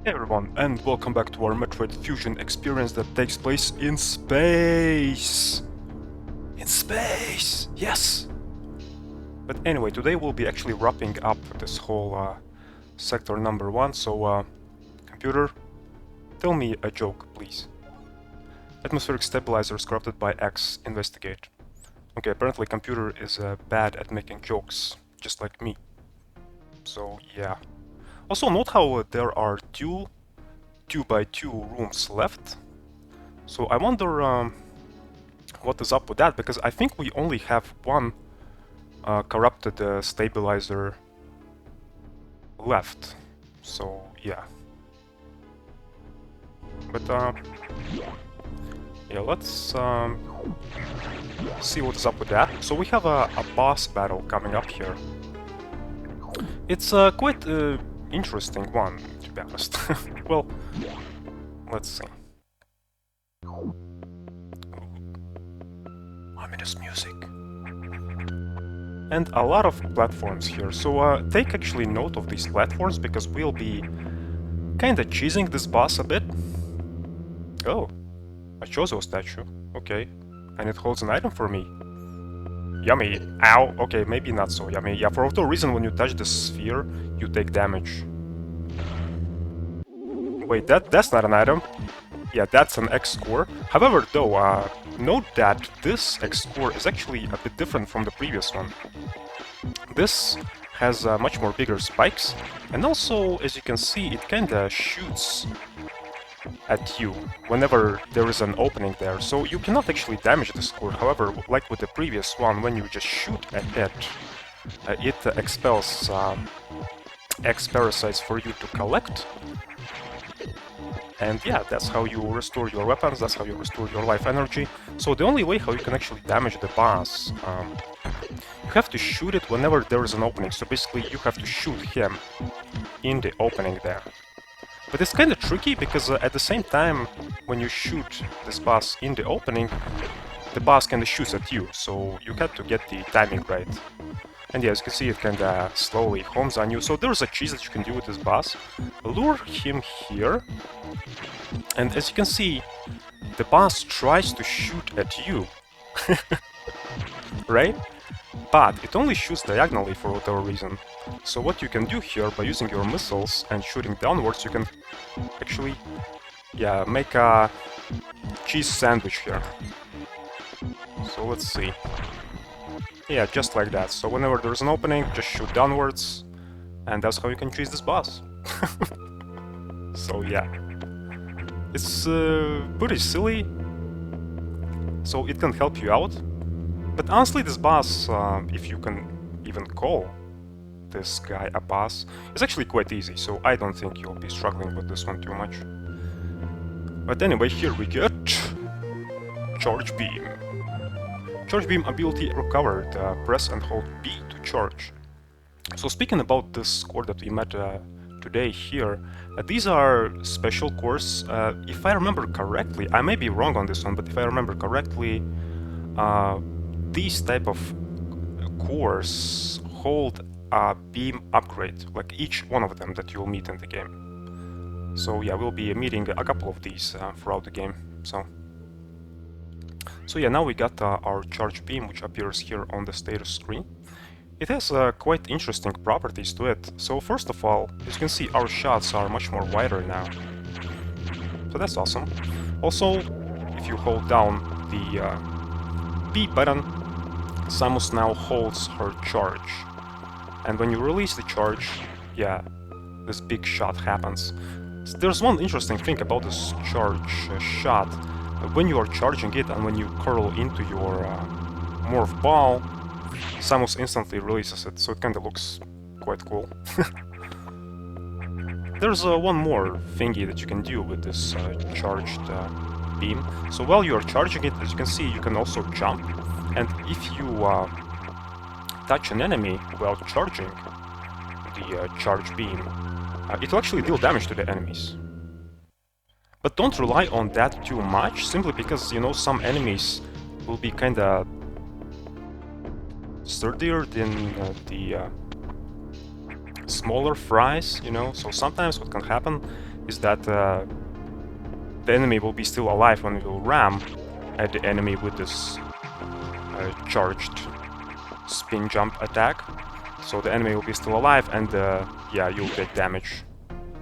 Hey everyone, and welcome back to our Metroid Fusion experience that takes place in space! In space! Yes! But anyway, today we'll be actually wrapping up this whole sector number 1, so computer, tell me a joke, please. Atmospheric stabilizers corrupted by X, investigate. Okay, apparently computer is bad at making jokes, just like me. So yeah. Also note how there are two 2x2 rooms left. So I wonder what is up with that, because I think we only have one corrupted stabilizer left. So yeah. But yeah, let's see what is up with that. So we have a boss battle coming up here. It's quite interesting one, to be honest. Well, let's see. Ominous music. And a lot of platforms here, so take actually note of these platforms, because we'll be kinda cheesing this boss a bit. Oh, a Chozo statue, okay. And it holds an item for me. Yummy. Ow. Okay, maybe not so yummy. Yeah, for whatever reason, when you touch the sphere, you take damage. Wait, that's not an item. Yeah, that's an X score. However, though, note that this X score is actually a bit different from the previous one. This has much more bigger spikes, and also, as you can see, it kinda shoots at you whenever there is an opening there, so you cannot actually damage the score. However, like with the previous one, when you just shoot at it, it expels X parasites for you to collect. And yeah, that's how you restore your weapons, that's how you restore your life energy. So the only way how you can actually damage the boss, you have to shoot it whenever there is an opening. So basically you have to shoot him in the opening there. But it's kind of tricky, because at the same time, when you shoot this boss in the opening, the boss kind of shoots at you, so you have to get the timing right. And yeah, as you can see, it kind of slowly homes on you. So there's a cheese that you can do with this boss. Lure him here, and as you can see, the boss tries to shoot at you, right? But it only shoots diagonally for whatever reason. So what you can do here, by using your missiles and shooting downwards, you can actually, yeah, make a cheese sandwich here. So let's see. Yeah, just like that. So whenever there's an opening, just shoot downwards, and that's how you can cheese this boss. So yeah. It's pretty silly, so it can help you out. But honestly, this boss, if you can even call this guy a boss, is actually quite easy, so I don't think you'll be struggling with this one too much. But anyway, here we get Charge Beam. Charge Beam ability recovered. Press and hold B to charge. So speaking about this core that we met today here, these are special cores. If I remember correctly, I may be wrong on this one, but if I remember correctly, these type of cores hold a beam upgrade, like each one of them that you'll meet in the game. So yeah, we'll be meeting a couple of these throughout the game. So yeah, now we got our charge beam, which appears here on the status screen. It has quite interesting properties to it. So first of all, as you can see, our shots are much more wider now. So that's awesome. Also, if you hold down the B button, Samus now holds her charge. And when you release the charge, yeah, this big shot happens. So there's one interesting thing about this charge shot. When you are charging it and when you curl into your morph ball, Samus instantly releases it, so it kinda looks quite cool. There's one more thingy that you can do with this charged beam. So while you are charging it, as you can see, you can also jump, and if you touch an enemy while charging the charge beam, it will actually deal damage to the enemies. But don't rely on that too much, simply because, you know, some enemies will be kinda sturdier than the smaller fries, you know, so sometimes what can happen is that the enemy will be still alive when you ram at the enemy with this charged spin jump attack. So the enemy will be still alive, and yeah, you'll take damage.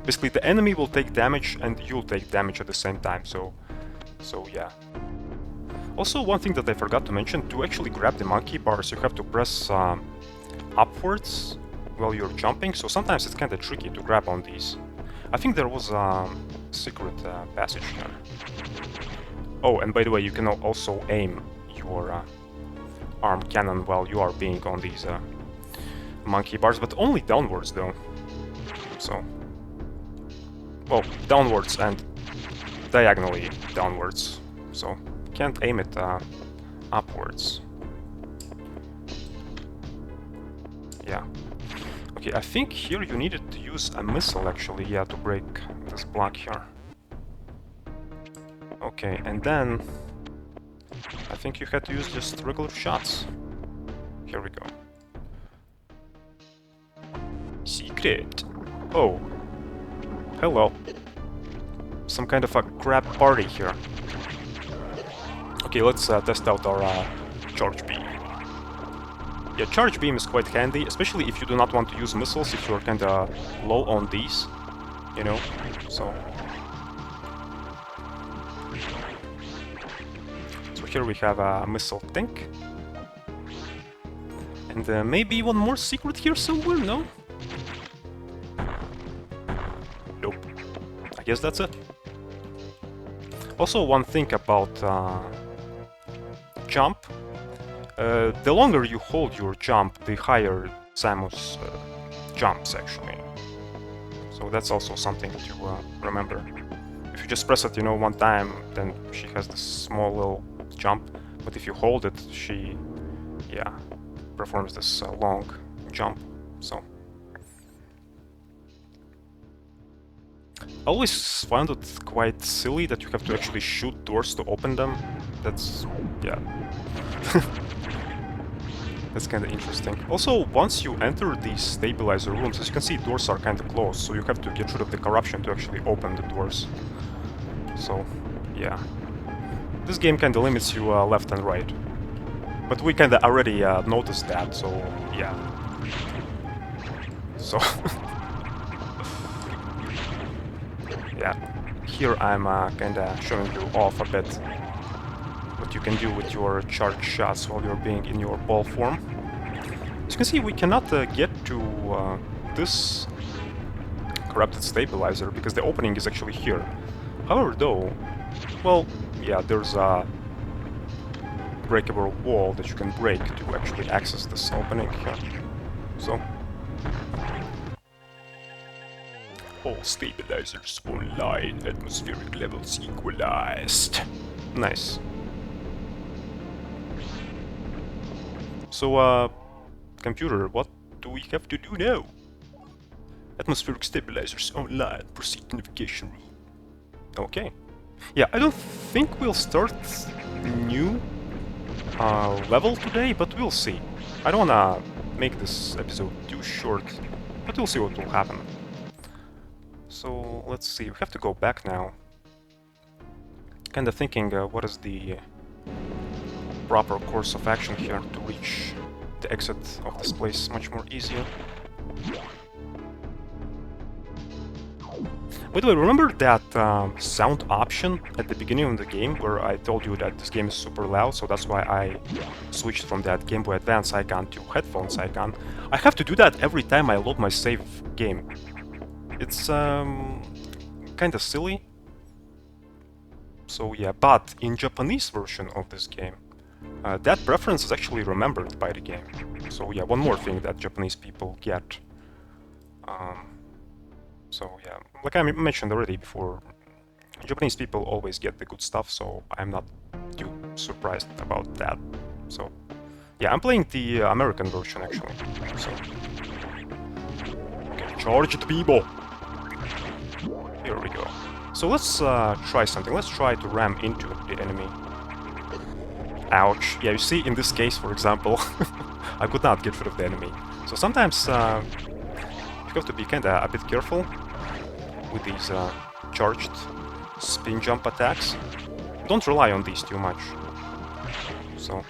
Basically, the enemy will take damage and you'll take damage at the same time. So yeah. Also, one thing that I forgot to mention, to actually grab the monkey bars, you have to press upwards while you're jumping, so sometimes it's kind of tricky to grab on these. I think there was a secret passage here. Oh, and by the way, you can also aim your arm cannon while you are being on these monkey bars, but only downwards though. So, well, downwards and diagonally downwards, so can't aim it upwards. Yeah. Okay, I think here you needed to use a missile actually, yeah, to break this block here. Okay, and then I think you had to use just regular shots. Here we go. Secret. Oh. Hello. Some kind of a crab party here. Okay, let's test out our charge beam. Yeah, charge beam is quite handy, especially if you do not want to use missiles, if you're kinda low on these, you know, so... So here we have a missile tank. And maybe one more secret here somewhere, no? Nope. I guess that's it. Also, one thing about jump. The longer you hold your jump, the higher Samus jumps, actually. So that's also something to remember. If you just press it, you know, one time, then she has this small little jump. But if you hold it, she, yeah, performs this long jump. So I always found it quite silly that you have to actually shoot doors to open them. That's, yeah. That's kind of interesting. Also, once you enter these stabilizer rooms, as you can see, doors are kind of closed, so you have to get rid of the corruption to actually open the doors. So, yeah. This game kind of limits you left and right. But we kind of already noticed that, so, yeah. So... yeah. Here I'm kind of showing you off a bit what you can do with your charge shots while you're being in your ball form. As you can see, we cannot get to this corrupted stabilizer because the opening is actually here. However, though, well, yeah, there's a breakable wall that you can break to actually access this opening here. So, all stabilizers online, atmospheric levels equalized. Nice. So, computer, what do we have to do now? Atmospheric stabilizers online, proceed to navigation room. Okay. Yeah, I don't think we'll start new level today, but we'll see. I don't wanna make this episode too short, but we'll see what will happen. So, let's see, we have to go back now. Kinda thinking what is the proper course of action here to reach the exit of this place much more easier. By the way, remember that sound option at the beginning of the game where I told you that this game is super loud, so that's why I switched from that Game Boy Advance icon to headphones icon. I have to do that every time I load my save game. It's kinda silly. So yeah, but in Japanese version of this game, that preference is actually remembered by the game. So yeah, one more thing that Japanese people get. So yeah, like I mentioned already before, Japanese people always get the good stuff, so I'm not too surprised about that. So yeah, I'm playing the American version actually. So okay, charge the people. Here we go. So let's try something. Let's try to ram into the enemy. Ouch. Yeah, you see, in this case, for example, I could not get rid of the enemy. So sometimes you have to be kinda a bit careful with these charged spin jump attacks. Don't rely on these too much. So,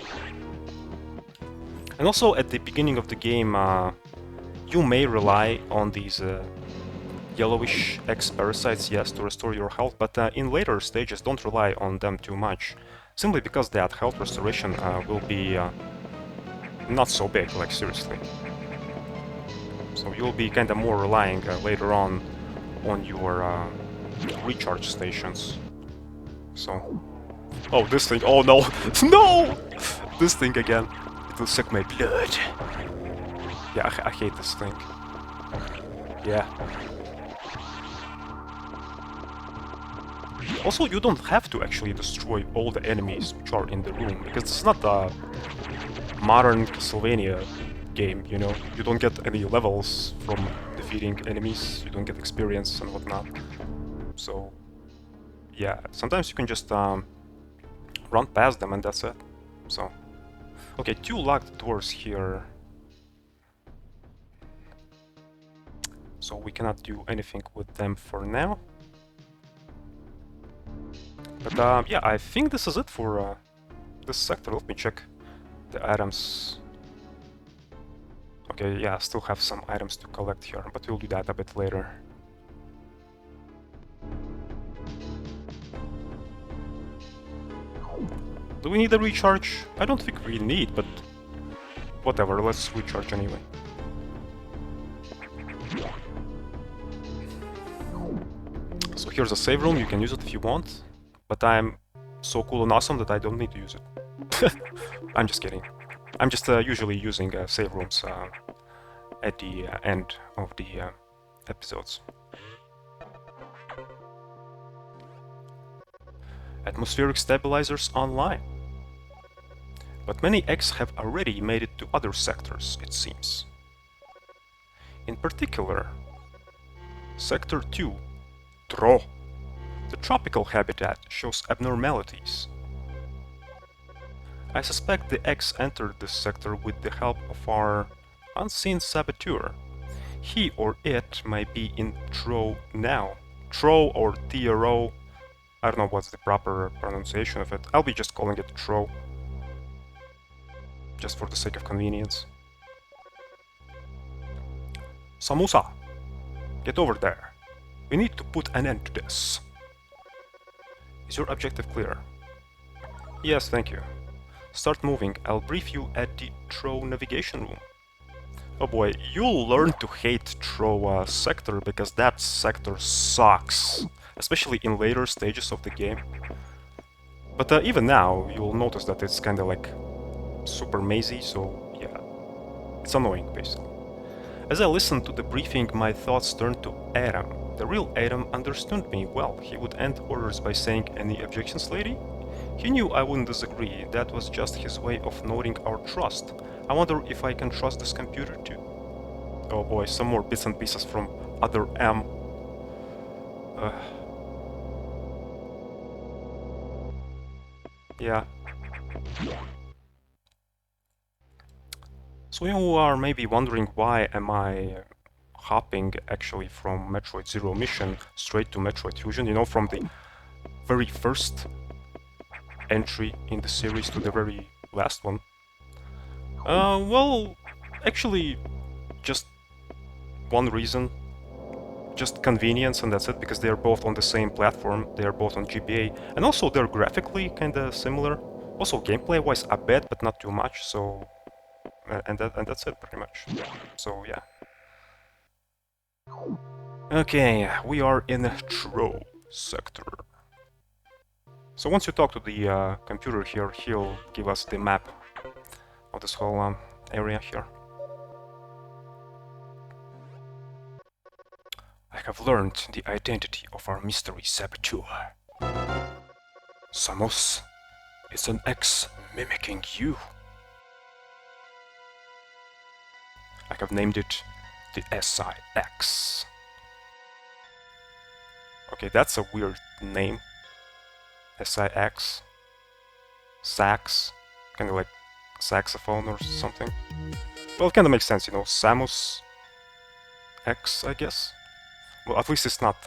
and also at the beginning of the game, you may rely on these yellowish X parasites, yes, to restore your health, but in later stages don't rely on them too much, simply because that health restoration will be not so big, like seriously. So you'll be kinda more relying later on your recharge stations. So... Oh, this thing, oh no! No! This thing again. It will suck my blood. Yeah, I hate this thing. Yeah. Also, you don't have to actually destroy all the enemies which are in the room, because it's not a modern Castlevania game, you know? You don't get any levels from defeating enemies, you don't get experience and whatnot. So, yeah, sometimes you can just run past them and that's it. So, okay, 2 locked doors here. So we cannot do anything with them for now. But yeah, I think this is it for this sector. Let me check the items. Okay, yeah, I still have some items to collect here, but we'll do that a bit later. Do we need a recharge? I don't think we need, but whatever, let's recharge anyway. So here's a save room, you can use it if you want, but I'm so cool and awesome that I don't need to use it. I'm just kidding. I'm just usually using save rooms at the end of the episodes. Atmospheric stabilizers online. But many X have already made it to other sectors, it seems. In particular, Sector 2, Tro. The tropical habitat shows abnormalities. I suspect the X entered this sector with the help of our unseen saboteur. He or it might be in Tro now. Tro or TRO, I don't know what's the proper pronunciation of it. I'll be just calling it Tro, just for the sake of convenience. Samusa, get over there. We need to put an end to this. Is your objective clear? Yes, thank you. Start moving, I'll brief you at the Tro navigation room. Oh boy, you'll learn to hate Tro sector because that sector sucks. Especially in later stages of the game. But even now, you'll notice that it's kinda like super mazy, so yeah. It's annoying, basically. As I listened to the briefing, my thoughts turned to Adam. The real Adam understood me well. He would end orders by saying, "Any objections, lady?" He knew I wouldn't disagree. That was just his way of noting our trust. I wonder if I can trust this computer too. Oh boy, some more bits and pieces from other M. Yeah. So you are maybe wondering why am I hopping actually from Metroid Zero Mission straight to Metroid Fusion, you know, from the very first entry in the series to the very last one. Well, actually, just one reason. Just convenience, and that's it, because they're both on the same platform, they're both on GBA, and also they're graphically kinda similar. Also gameplay-wise a bit, but not too much, so... And that's it, pretty much. So, yeah. Okay, we are in Tro sector. So once you talk to the computer here, he'll give us the map of this whole area here. I have learned the identity of our mystery saboteur. Samus is an X mimicking you. I have named it the SIX. Okay, that's a weird name. SIX. Sax. Kind of like saxophone or something. Well, it kind of makes sense, you know. Samus X, I guess. Well, at least it's not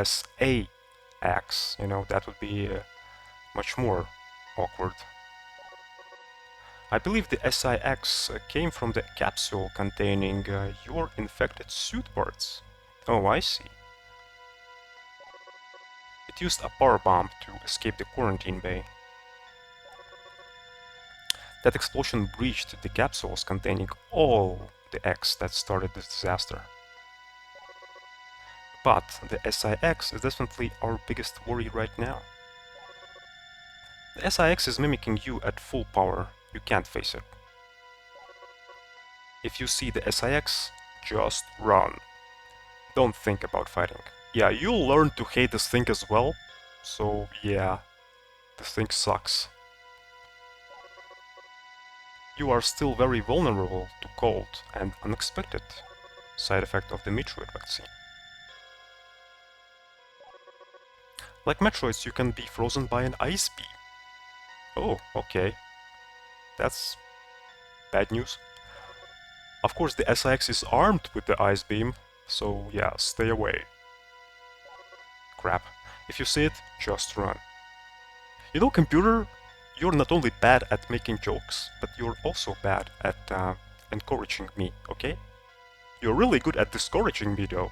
SAX, you know, that would be much more awkward. I believe the SIX came from the capsule containing your infected suit parts. Oh, I see. It used a power bomb to escape the quarantine bay. That explosion breached the capsules containing all the X that started this disaster. But the SIX is definitely our biggest worry right now. The SIX is mimicking you at full power. You can't face it. If you see the SIX, just run. Don't think about fighting. Yeah, you'll learn to hate this thing as well. So yeah, this thing sucks. You are still very vulnerable to cold and unexpected side effect of the Metroid vaccine. Like Metroids, you can be frozen by an ice beam. Oh, okay. That's bad news. Of course, the SIX is armed with the ice beam, so yeah, stay away. Crap. If you see it, just run. You know, computer, you're not only bad at making jokes, but you're also bad at encouraging me, okay? You're really good at discouraging me, though.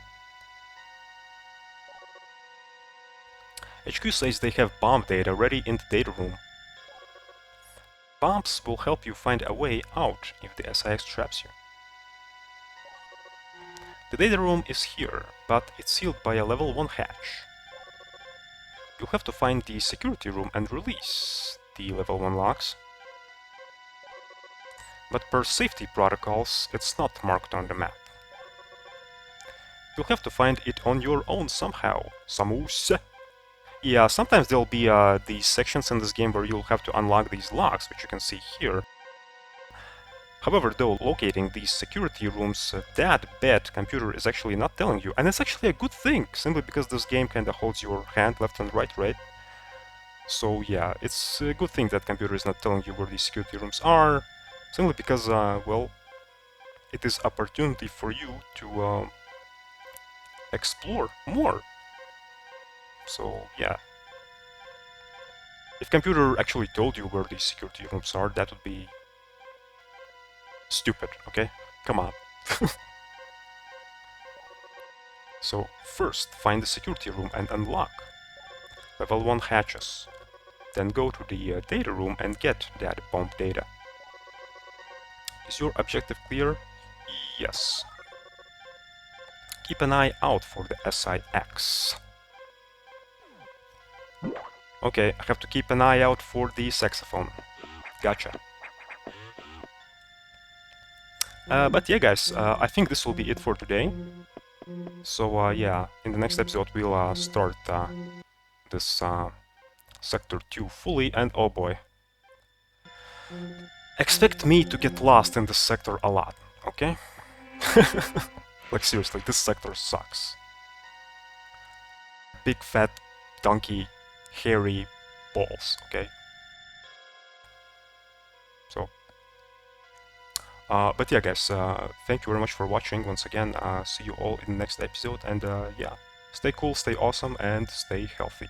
HQ says they have bomb data ready in the data room. Bombs will help you find a way out if the SIX traps you. The data room is here, but it's sealed by a level 1 hatch. You'll have to find the security room and release the level 1 locks. But per safety protocols, it's not marked on the map. You'll have to find it on your own somehow. Samuse. Yeah, sometimes there'll be these sections in this game where you'll have to unlock these locks, which you can see here. However, though, locating these security rooms, that bad computer is actually not telling you. And it's actually a good thing, simply because this game kinda holds your hand left and right? So yeah, it's a good thing that computer is not telling you where these security rooms are, simply because, well, it is opportunity for you to explore more. So yeah. If computer actually told you where these security rooms are, that would be stupid, okay? Come on. So first, find the security room and unlock level 1 hatches. Then go to the data room and get that bomb data. Is your objective clear? Yes. Keep an eye out for the SIX. Okay, I have to keep an eye out for the saxophone. Gotcha. But yeah, guys, I think this will be it for today. So yeah, in the next episode we'll start this Sector 2 fully, and oh boy. Expect me to get lost in this sector a lot, okay? Like seriously, this sector sucks. Big fat donkey hairy balls, okay? So, but yeah, guys, thank you very much for watching once again. See you all in the next episode, and yeah, stay cool, stay awesome, and stay healthy.